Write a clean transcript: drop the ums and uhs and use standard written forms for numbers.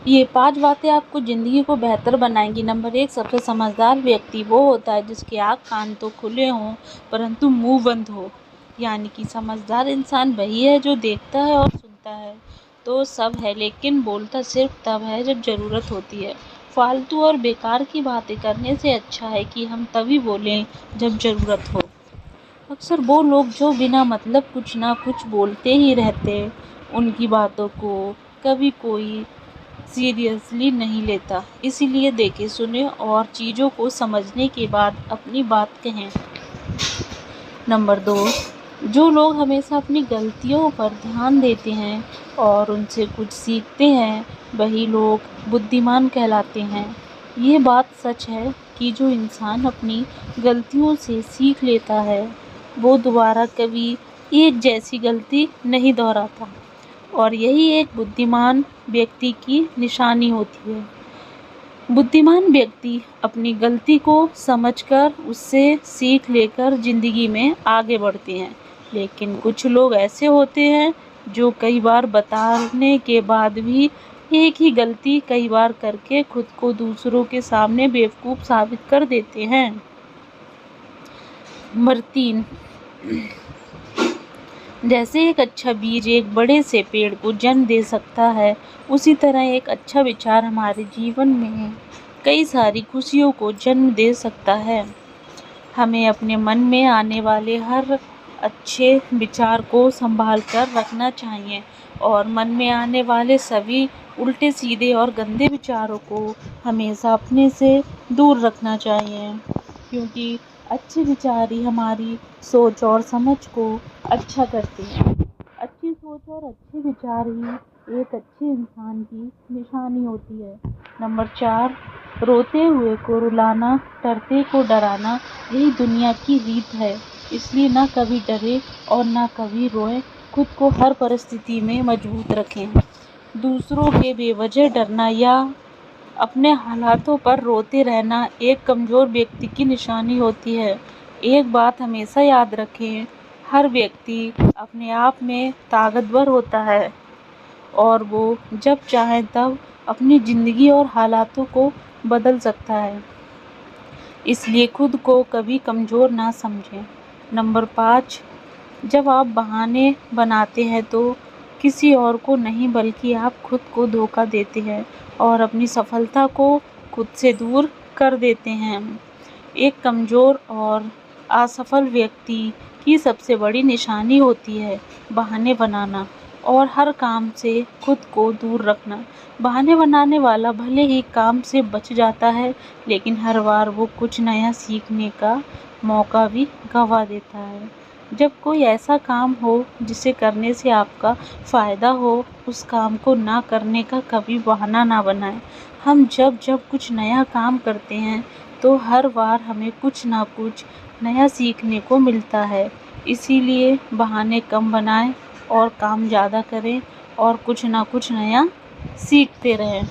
یہ 5 باتیں آپ کو زندگی کو بہتر بنائیں گی۔ نمبر 1، سب سے سمجھدار ویکتی وہ ہوتا ہے جس کے آنکھ کان تو کھلے ہوں پرنتو منہ بند ہو۔ یعنی کہ سمجھدار انسان وہی ہے جو دیکھتا ہے اور سنتا ہے تو سب ہے لیکن بولتا صرف تب ہے جب ضرورت ہوتی ہے۔ فالتو اور بیکار کی باتیں کرنے سے اچھا ہے کہ ہم تبھی بولیں جب ضرورت ہو۔ اکثر وہ لوگ جو بنا مطلب کچھ نہ کچھ بولتے ہی رہتے، ان کی باتوں کو کبھی کوئی سیریسلی نہیں لیتا۔ اسی لیے دیکھیں، سنیں اور چیزوں کو سمجھنے کے بعد اپنی بات کہیں۔ نمبر 2، جو لوگ ہمیشہ اپنی غلطیوں پر دھیان دیتے ہیں اور ان سے کچھ سیکھتے ہیں وہی لوگ بدھیمان کہلاتے ہیں۔ یہ بات سچ ہے کہ جو انسان اپنی غلطیوں سے سیکھ لیتا ہے وہ دوبارہ کبھی ایک جیسی غلطی نہیں دہراتا، اور یہی ایک بدھیمان ویکتی کی نشانی ہوتی ہے۔ بدھیمان ویکتی اپنی غلطی کو سمجھ کر اس سے سیکھ لے کر زندگی میں آگے بڑھتے ہیں۔ لیکن کچھ لوگ ایسے ہوتے ہیں جو کئی بار بتانے کے بعد بھی ایک ہی غلطی کئی بار کر کے خود کو دوسروں کے سامنے بیوقوف ثابت کر دیتے ہیں۔ نمبر 3، جیسے ایک اچھا بیج ایک بڑے سے پیڑ کو جنم دے سکتا ہے، اسی طرح ایک اچھا وچار ہمارے جیون میں کئی ساری خوشیوں کو جنم دے سکتا ہے۔ ہمیں اپنے من میں آنے والے ہر اچھے وچار کو سنبھال کر رکھنا چاہیے اور من میں آنے والے سبھی الٹے سیدھے اور گندے وچاروں کو ہمیشہ اپنے سے دور رکھنا چاہیے، کیونکہ اچھے وچار ہی ہماری سوچ اور سمجھ کو اچھا کرتے ہیں۔ اچھی سوچ اور اچھے وچار ہی ایک اچھے انسان کی نشانی ہوتی ہے۔ نمبر 4، روتے ہوئے کو رلانا، ڈرتے کو ڈرانا، یہی دنیا کی ریت ہے۔ اس لیے نہ کبھی ڈریں اور نہ کبھی روئیں، خود کو ہر پرستھتی میں مضبوط رکھیں۔ دوسروں کے بے وجہ ڈرنا یا اپنے حالاتوں پر روتے رہنا ایک کمزور ویکتی کی نشانی ہوتی ہے۔ ایک بات ہمیشہ یاد رکھیں، ہر ویکتی اپنے آپ میں طاقتور ہوتا ہے اور وہ جب چاہے تب اپنی زندگی اور حالاتوں کو بدل سکتا ہے، اس لیے خود کو کبھی کمزور نہ سمجھیں۔ نمبر 5، جب آپ بہانے بناتے ہیں تو کسی اور کو نہیں بلکہ آپ خود کو دھوکا دیتے ہیں اور اپنی سفلتا کو خود سے دور کر دیتے ہیں۔ ایک کمزور اور اسفل ویکتی کی سب سے بڑی نشانی ہوتی ہے بہانے بنانا اور ہر کام سے خود کو دور رکھنا۔ بہانے بنانے والا بھلے ہی کام سے بچ جاتا ہے لیکن ہر بار وہ کچھ نیا سیکھنے کا موقع بھی گنوا دیتا ہے۔ جب کوئی ایسا کام ہو جسے کرنے سے آپ کا فائدہ ہو، اس کام کو نہ کرنے کا کبھی بہانہ نہ بنائیں۔ ہم جب کچھ نیا کام کرتے ہیں تو ہر بار ہمیں کچھ نہ کچھ نیا سیکھنے کو ملتا ہے، اسی لیے بہانے کم بنائیں اور کام زیادہ کریں اور کچھ نہ کچھ نیا سیکھتے رہیں۔